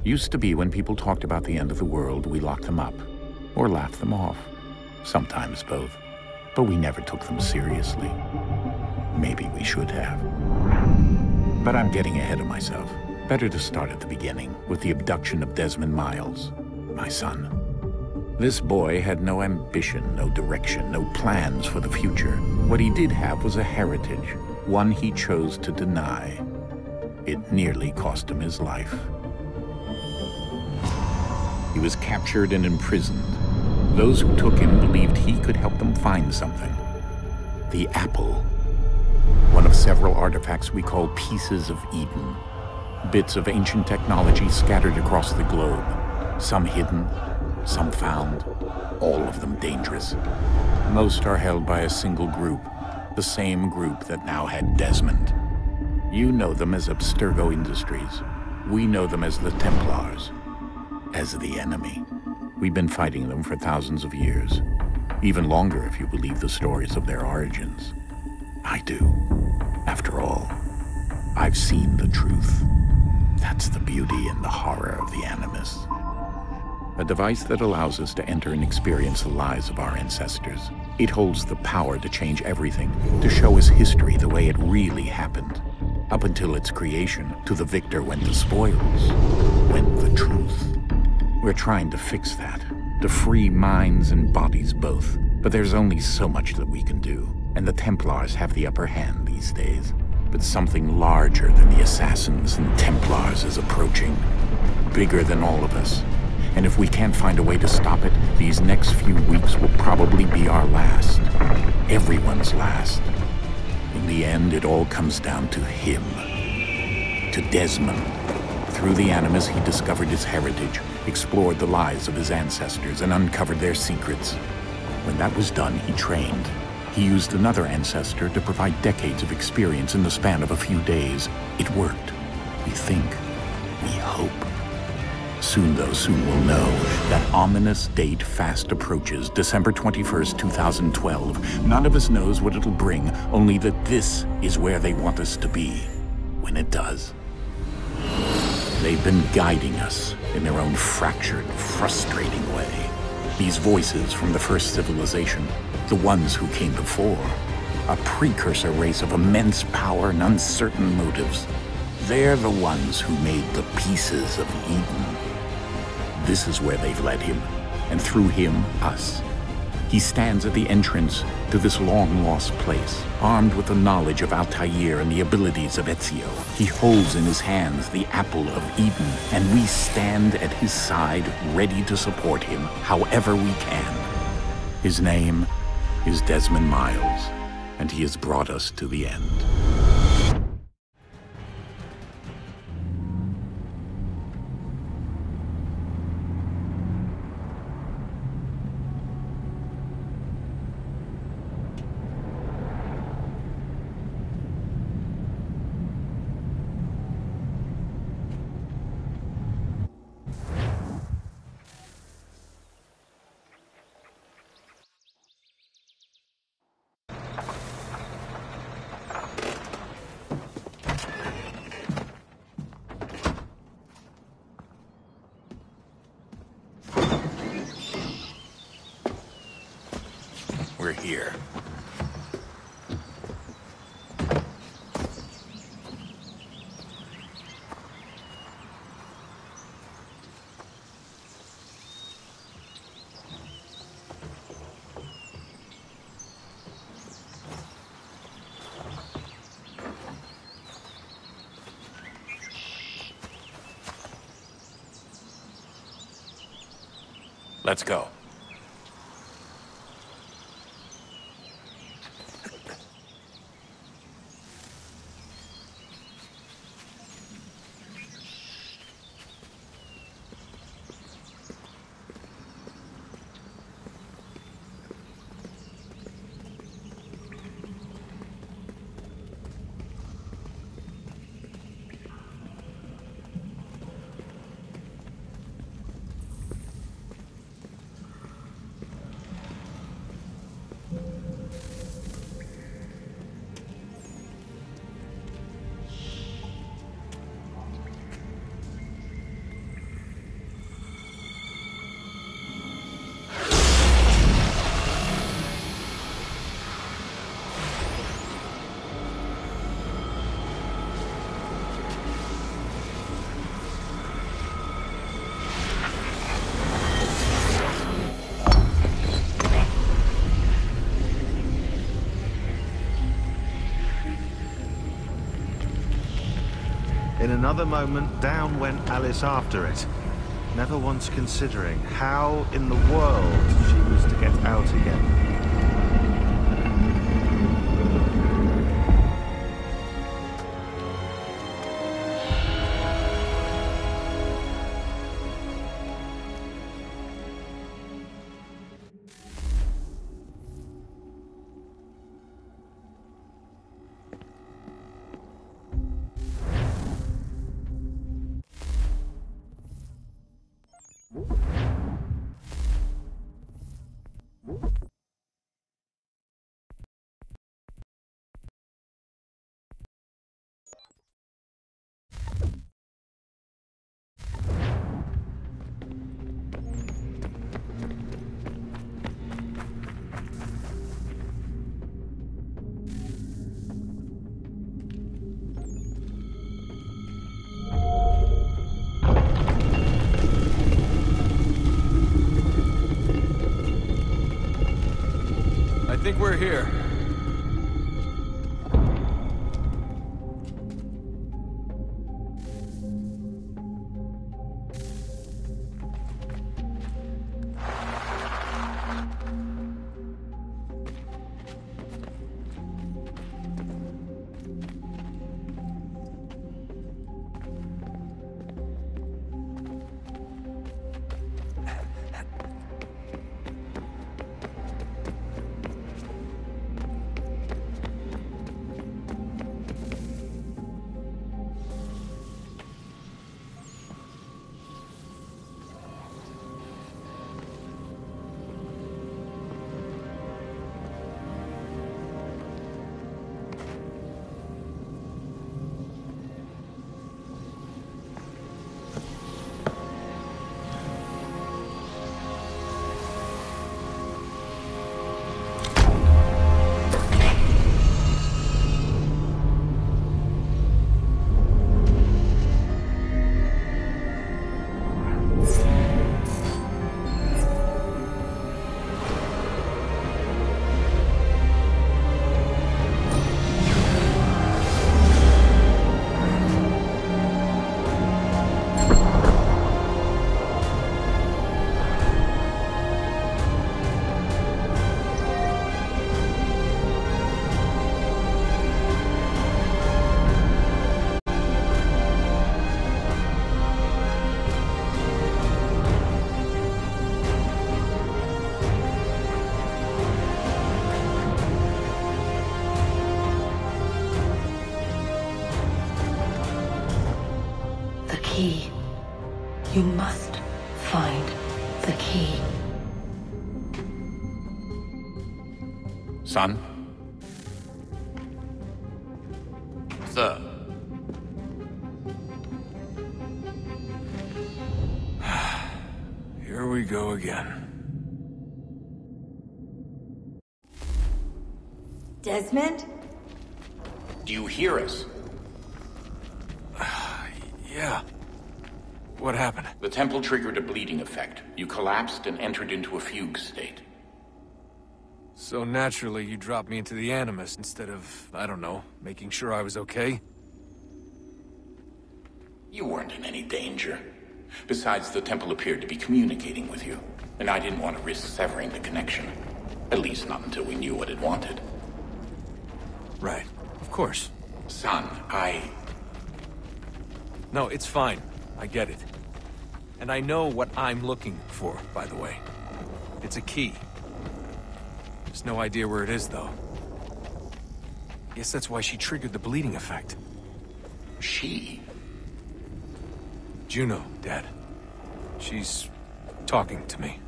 Used to be when people talked about the end of the world, we locked them up. Or laughed them off. Sometimes both. But we never took them seriously. Maybe we should have. But I'm getting ahead of myself. Better to start at the beginning, with the abduction of Desmond Miles, my son. This boy had no ambition, no direction, no plans for the future. What he did have was a heritage, one he chose to deny. It nearly cost him his life. He was captured and imprisoned. Those who took him believed he could help them find something. The apple. One of several artifacts we call pieces of Eden. Bits of ancient technology scattered across the globe. Some hidden, some found, all of them dangerous. Most are held by a single group, the same group that now had Desmond. You know them as Abstergo Industries. We know them as the Templars, as the enemy. We've been fighting them for thousands of years, even longer if you believe the stories of their origins. I do. After all, I've seen the truth. That's the beauty and the horror of the Animus. A device that allows us to enter and experience the lives of our ancestors. It holds the power to change everything, to show us history the way it really happened. Up until its creation, to the victor went the spoils, went the truth. We're trying to fix that, to free minds and bodies both. But there's only so much that we can do, and the Templars have the upper hand these days. But something larger than the Assassins and Templars is approaching, bigger than all of us. And if we can't find a way to stop it, these next few weeks will probably be our last. Everyone's last. In the end, it all comes down to him. To Desmond. Through the Animus, he discovered his heritage, explored the lives of his ancestors, and uncovered their secrets. When that was done, he trained. He used another ancestor to provide decades of experience in the span of a few days. It worked. We think. We hope. Soon, though, soon we'll know. That ominous date fast approaches, December 21st, 2012. None of us knows what it'll bring, only that this is where they want us to be, when it does. They've been guiding us in their own fractured, frustrating way. These voices from the first civilization, the ones who came before, a precursor race of immense power and uncertain motives. They're the ones who made the pieces of Eden. This is where they've led him, and through him, us. He stands at the entrance to this long-lost place, armed with the knowledge of Altair and the abilities of Ezio. He holds in his hands the apple of Eden, and we stand at his side, ready to support him however we can. His name is Desmond Miles, and he has brought us to the end. We're here. Let's go. another moment, down went Alice after it, never once considering how in the world she was to get out again. I think we're here. Key. You must find the key. Son? Sir. Here we go again. Desmond? Do you hear us? Yeah. What happened? The temple triggered a bleeding effect. You collapsed and entered into a fugue state. So naturally, you dropped me into the Animus instead of, I don't know, making sure I was okay? You weren't in any danger. Besides, the temple appeared to be communicating with you, and I didn't want to risk severing the connection. At least not until we knew what it wanted. Right. Of course. Son, No, it's fine. I get it. And I know what I'm looking for, by the way. It's a key. Just no idea where it is, though. Guess that's why she triggered the bleeding effect. She? Juno, Dad. She's talking to me.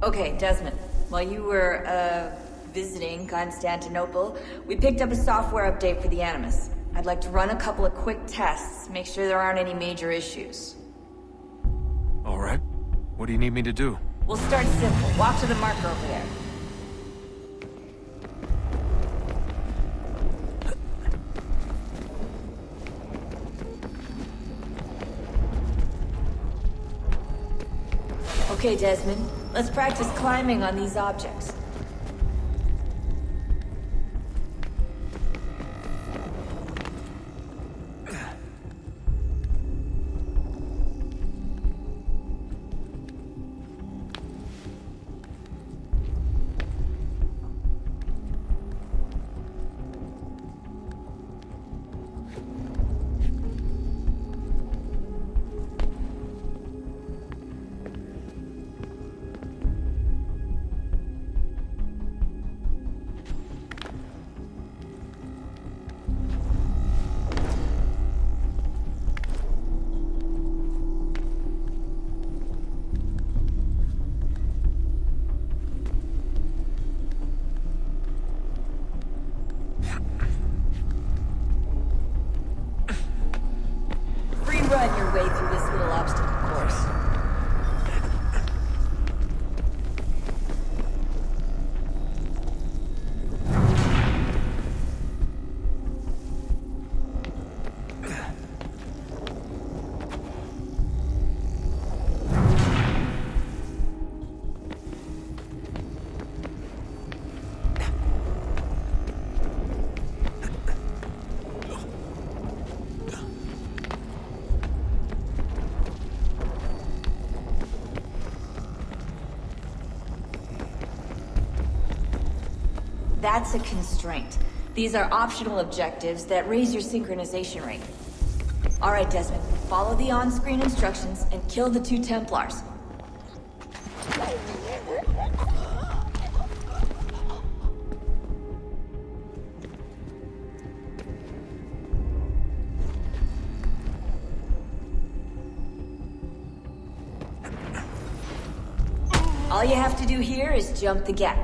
Okay, Desmond. While you were, visiting Constantinople, we picked up a software update for the Animus. I'd like to run a couple of quick tests, make sure there aren't any major issues. All right. What do you need me to do? We'll start simple. Walk to the marker over there. Okay, Desmond. Let's practice climbing on these objects. way through this little obstacle course. That's a constraint. These are optional objectives that raise your synchronization rate. Alright, Desmond. Follow the on-screen instructions and kill the 2 Templars. All you have to do here is jump the gap.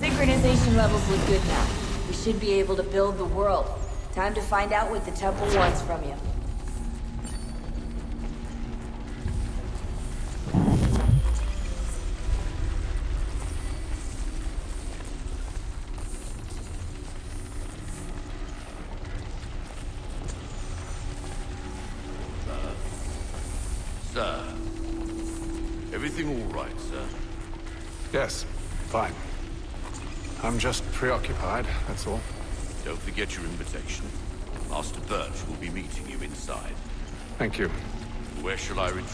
Synchronization levels look good now. We should be able to build the world. Time to find out what the temple wants from you. Sir. Everything all right, sir? Yes, fine. I'm just preoccupied, that's all. Don't forget your invitation. Master Birch will be meeting you inside. Thank you. Where shall I return?